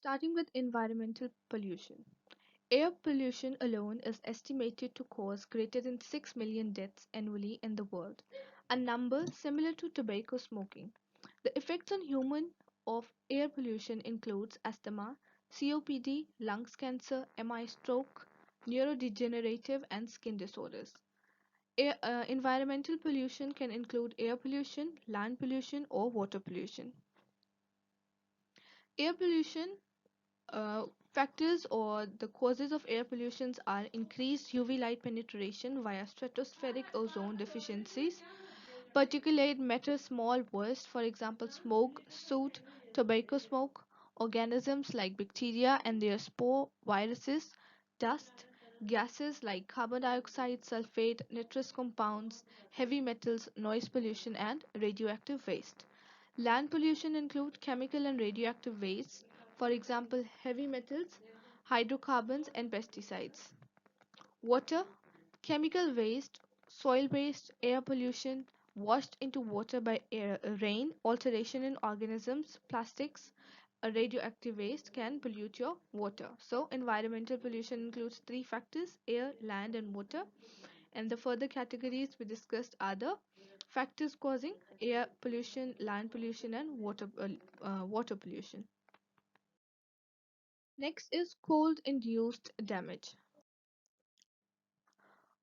Starting with environmental pollution. Air pollution alone is estimated to cause greater than 6 million deaths annually in the world, a number similar to tobacco smoking. The effects on human of air pollution includes asthma, COPD, lungs cancer, MI stroke, neurodegenerative and skin disorders. Environmental pollution can include air pollution, land pollution or water pollution. Air pollution factors or the causes of air pollution are increased UV light penetration via stratospheric ozone deficiencies, particulate matter small bursts, for example, smoke, soot, tobacco smoke, organisms like bacteria and their spore viruses, dust, gases like carbon dioxide, sulfate, nitrous compounds, heavy metals, noise pollution, and radioactive waste. Land pollution includes chemical and radioactive waste, for example, heavy metals, hydrocarbons, and pesticides. Water, chemical waste, soil waste, air pollution, washed into water by rain, alteration in organisms, plastics, radioactive waste can pollute your water. So, environmental pollution includes three factors: air, land, and water. And the further categories we discussed are the factors causing air pollution, land pollution, and water pollution. Next is cold induced damage.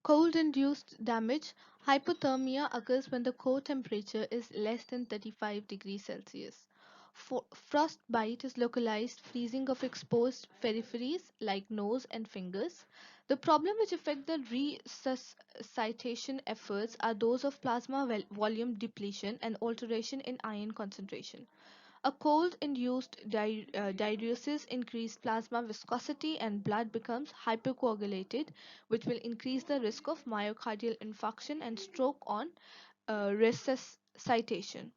Cold induced damage. Hypothermia occurs when the core temperature is less than 35 degrees Celsius. Frostbite is localized freezing of exposed peripheries like nose and fingers. The problem which affect the resuscitation efforts are those of plasma volume depletion and alteration in ion concentration. A cold-induced diuresis increases plasma viscosity and blood becomes hypercoagulated, which will increase the risk of myocardial infarction and stroke on resuscitation.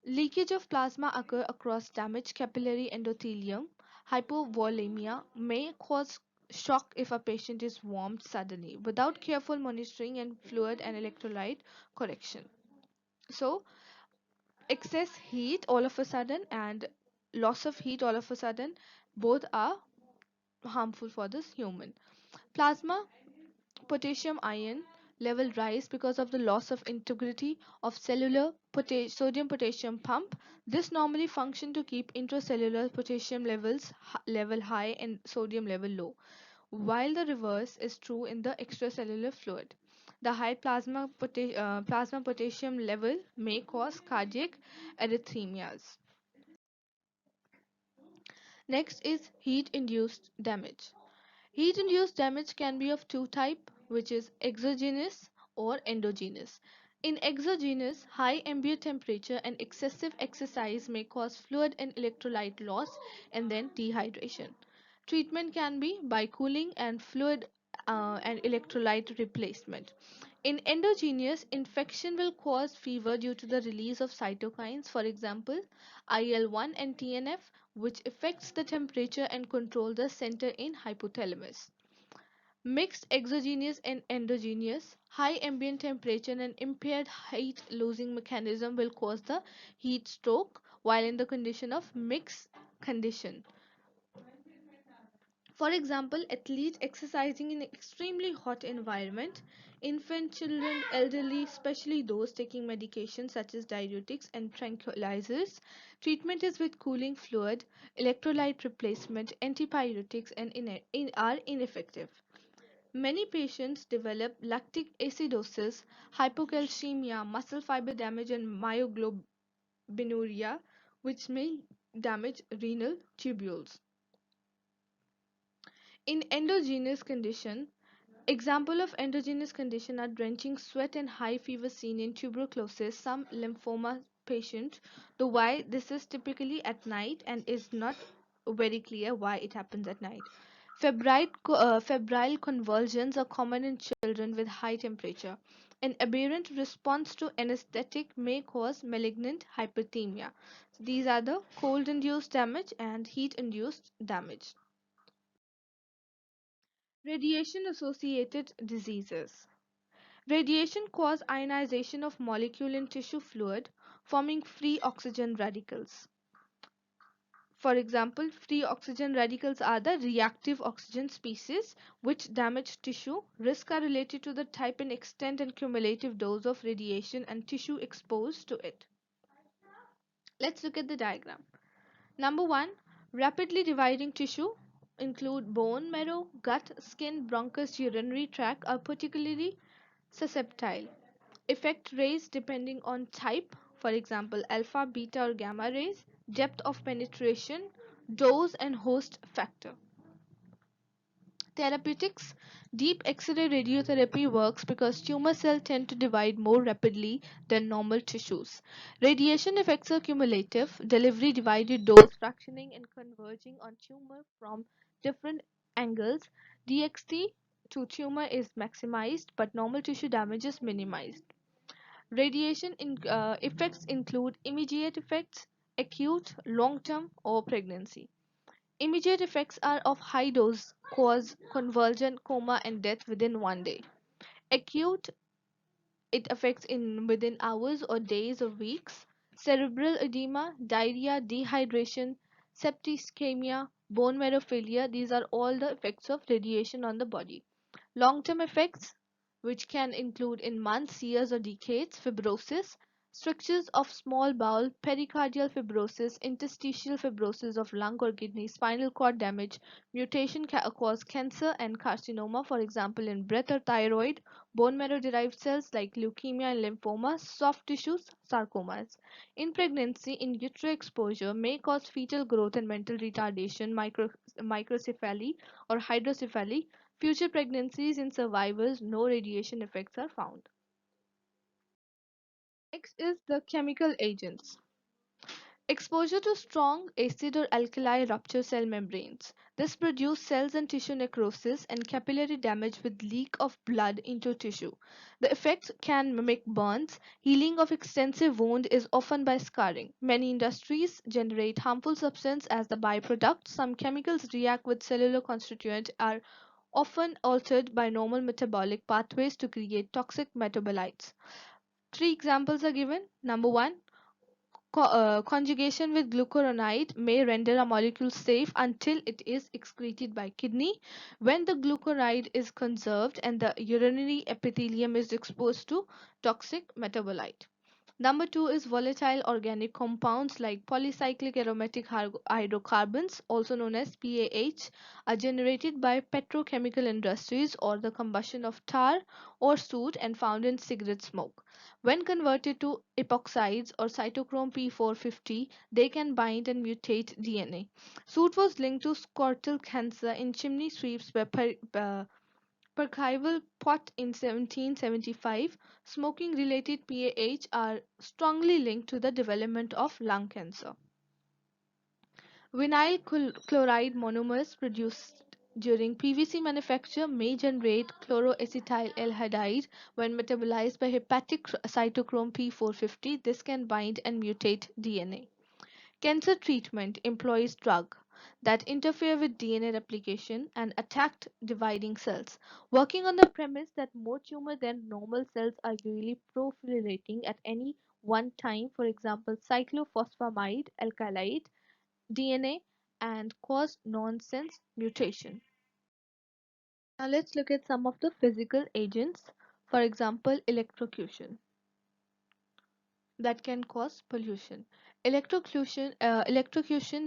Leakage of plasma occur across damaged capillary endothelium. Hypovolemia may cause shock if a patient is warmed suddenly without careful monitoring and fluid and electrolyte correction. So, excess heat all of a sudden and loss of heat all of a sudden both are harmful for this human. Plasma potassium ion level rise because of the loss of integrity of cellular sodium potassium pump. This normally function to keep intracellular potassium level high and sodium level low, while the reverse is true in the extracellular fluid. The high plasma potassium level may cause cardiac arrhythmias. Next is heat-induced damage. Heat-induced damage can be of two types, which is exogenous or endogenous. In exogenous, high ambient temperature and excessive exercise may cause fluid and electrolyte loss and then dehydration. Treatment can be by cooling and fluid and electrolyte replacement. In endogenous, infection will cause fever due to the release of cytokines, for example, IL-1 and TNF, which affects the temperature and control the center in hypothalamus. Mixed exogenous and endogenous, high ambient temperature and impaired heat losing mechanism will cause the heat stroke, while in the condition of mixed condition. For example, athletes exercising in extremely hot environment, infant, children, elderly, especially those taking medications such as diuretics and tranquilizers. Treatment is with cooling fluid, electrolyte replacement, antipyretics and are ineffective. Many patients develop lactic acidosis, hypocalcemia, muscle fiber damage and myoglobinuria, which may damage renal tubules. In endogenous condition, example of endogenous condition are drenching sweat and high fever seen in tuberculosis, some lymphoma patient, though why this is typically at night and is not very clear why it happens at night. Febrile convulsions are common in children with high temperature. An aberrant response to anesthetic may cause malignant hyperthermia. So these are the cold-induced damage and heat-induced damage. Radiation-associated diseases. Radiation causes ionization of molecule in tissue fluid, forming free oxygen radicals. For example, free oxygen radicals are the reactive oxygen species which damage tissue. Risks are related to the type and extent and cumulative dose of radiation and tissue exposed to it. Let's look at the diagram. Number one, rapidly dividing tissue include bone marrow, gut, skin, bronchus, urinary tract are particularly susceptible. Effect rays depending on type, for example, alpha, beta, or gamma rays, depth of penetration, dose, and host factor. Therapeutics. Deep X-ray radiotherapy works because tumor cells tend to divide more rapidly than normal tissues. Radiation effects are cumulative, delivery divided dose fractioning and converging on tumor from different angles. DXT to tumor is maximized, but normal tissue damage is minimized. Effects include immediate effects, acute, long-term, or pregnancy. Immediate effects are of high dose, cause convulsion, coma, and death within 1 day. Acute, it affects in within hours or days or weeks. Cerebral edema, diarrhea, dehydration, septicemia, bone marrow failure, these are all the effects of radiation on the body. Long-term effects, which can include in months, years, or decades, fibrosis, strictures of small bowel, pericardial fibrosis, interstitial fibrosis of lung or kidney, spinal cord damage, mutation cause cancer and carcinoma, for example, in breast or thyroid, bone marrow-derived cells like leukemia and lymphoma, soft tissues, sarcomas. In pregnancy, in utero exposure may cause fetal growth and mental retardation, microcephaly or hydrocephaly. Future pregnancies in survivors, no radiation effects are found. Next is the chemical agents. Exposure to strong acid or alkali rupture cell membranes. This produces cells and tissue necrosis and capillary damage with leak of blood into tissue. The effects can mimic burns. Healing of extensive wound is often by scarring. Many industries generate harmful substance as the byproduct. Some chemicals react with cellular constituent are often altered by normal metabolic pathways to create toxic metabolites. Three examples are given. Number one, conjugation with glucuronide may render a molecule safe until it is excreted by kidney. When the glucuride is conserved and the urinary epithelium is exposed to toxic metabolite. Number two is volatile organic compounds like polycyclic aromatic hydrocarbons, also known as PAH, are generated by petrochemical industries or the combustion of tar or soot and found in cigarette smoke. When converted to epoxides or cytochrome P450, they can bind and mutate DNA. Soot was linked to scrotal cancer in chimney sweeps by Percival Pott in 1775. Smoking related PAH are strongly linked to the development of lung cancer. Vinyl chloride monomers produced during PVC manufacture may generate chloroacetylhaldehyde when metabolized by hepatic cytochrome P450. This can bind and mutate DNA. Cancer treatment employs drugs that interfere with DNA replication and attack dividing cells, working on the premise that more tumor than normal cells are usually proliferating at any one time, for example, cyclophosphamide alkylate DNA, and cause nonsense mutation. Now let's look at some of the physical agents, for example, electrocution that can cause pollution. Electrocution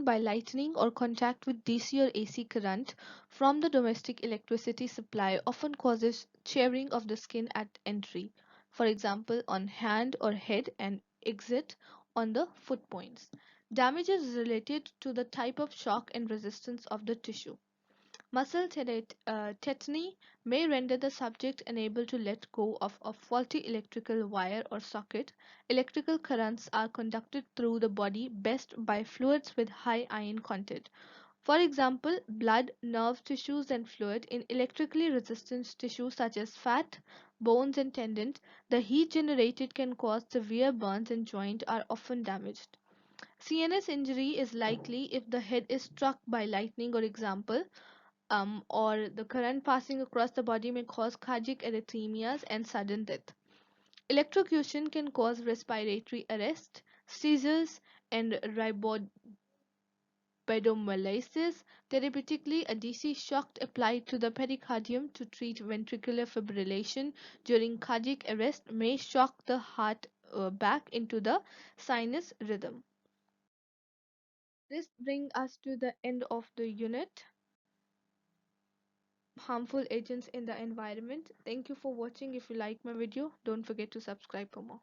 by lightning or contact with DC or AC current from the domestic electricity supply often causes tearing of the skin at entry, for example, on hand or head, and exit on the foot points. Damage is related to the type of shock and resistance of the tissue. Tetany may render the subject unable to let go of a faulty electrical wire or socket. Electrical currents are conducted through the body best by fluids with high iron content. For example, blood, nerve tissues, and fluid in electrically resistant tissues such as fat, bones, and tendons. The heat generated can cause severe burns and joints are often damaged. CNS injury is likely if the head is struck by lightning, or example, or the current passing across the body may cause cardiac arrhythmias and sudden death. Electrocution can cause respiratory arrest, seizures, and riboplasty pedomyelitis. Therapeutically, a DC shock applied to the pericardium to treat ventricular fibrillation during cardiac arrest may shock the heart back into the sinus rhythm. This brings us to the end of the unit, harmful agents in the environment. Thank you for watching. If you like my video, don't forget to subscribe for more.